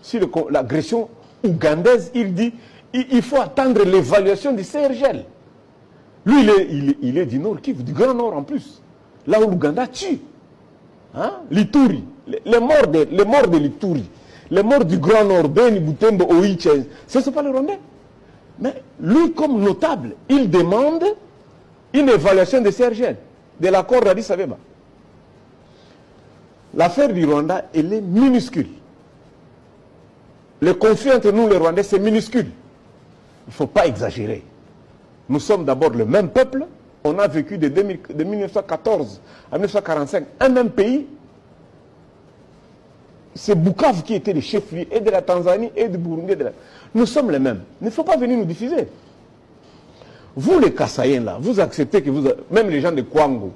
sur l'agression ougandaise, il dit il faut attendre l'évaluation du CRGL. Lui, il est du Nord Kivu, du Grand Nord en plus. Là où l'Ouganda tue. Hein? L'Ituri, les morts de l'Ituri, les morts du Grand Nord, Beni, Butembo, Oicha, ce ne sont pas les Rwandais. Mais lui, comme notable, il demande une évaluation de CRGL, de l'accord d'Addis Abeba. L'affaire du Rwanda, elle est minuscule. Le conflit entre nous, les Rwandais, c'est minuscule. Il ne faut pas exagérer. Nous sommes d'abord le même peuple. On a vécu de 1914 à 1945 un même pays. C'est Bukavu qui était le chef-lieu et de la Tanzanie et du Burundi. Nous sommes les mêmes. Il ne faut pas venir nous diffuser. Vous, les Kassaïens, là, vous acceptez que même les gens de Kwango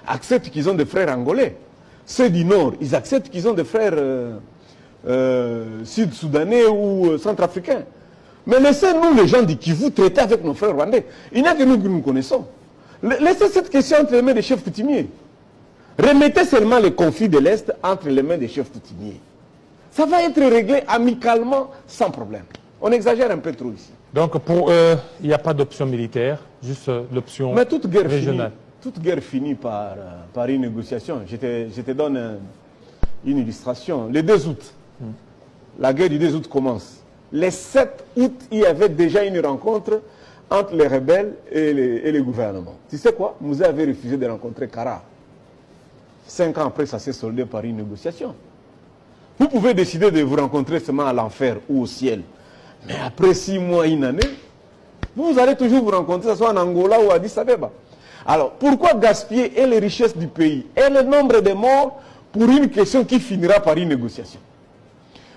acceptent qu'ils ont des frères angolais. Ceux du Nord, ils acceptent qu'ils ont des frères sud-soudanais ou centrafricains. Mais laissez-nous, les gens du Kivu, traiter avec nos frères rwandais. Il n'y a que nous que nous connaissons. Laissez cette question entre les mains des chefs coutumiers. Remettez seulement les conflits de l'Est entre les mains des chefs coutumiers. Ça va être réglé amicalement, sans problème. On exagère un peu trop ici. Donc pour eux, il n'y a pas d'option militaire, juste l'option régionale. Toute guerre finit par une négociation. Je te donne une illustration. Le 2 août, la guerre du 2 août commence. Le 7 août, il y avait déjà une rencontre entre les rebelles et les gouvernements. Tu sais quoi? Moussa avait refusé de rencontrer Kara. 5 ans après, ça s'est soldé par une négociation. Vous pouvez décider de vous rencontrer seulement à l'enfer ou au ciel. Mais après 6 mois, une année, vous allez toujours vous rencontrer, que ce soit en Angola ou à Addis Abeba. Alors, pourquoi gaspiller et les richesses du pays et le nombre de morts pour une question qui finira par une négociation?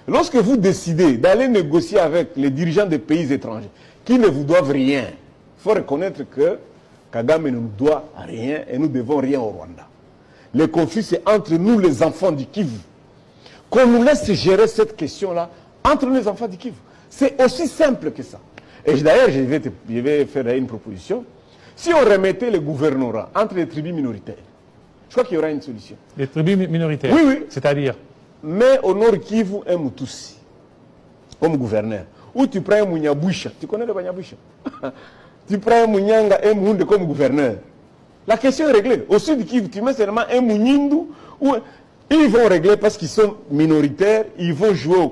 Lorsque vous décidez d'aller négocier avec les dirigeants des pays étrangers qui ne vous doivent rien, il faut reconnaître que Kagame ne nous doit rien et nous ne devons rien au Rwanda. Le conflit, c'est entre nous, les enfants du Kivu. Qu'on nous laisse gérer cette question-là entre nous, les enfants du Kivu. C'est aussi simple que ça. Et d'ailleurs, je vais faire une proposition. Si on remettait le gouvernorat entre les tribus minoritaires, je crois qu'il y aura une solution. Les tribus minoritaires? Oui, oui. C'est-à-dire? Mais au Nord Kivu, un Mutusi, comme gouverneur. Ou tu prends un Munyabusha. Tu connais le Munyabusha? Tu prends un Munyanga, un Munde comme gouverneur. La question est réglée. Au Sud Kivu, tu mets seulement un Munyindu. Ils vont régler parce qu'ils sont minoritaires. Ils vont jouer au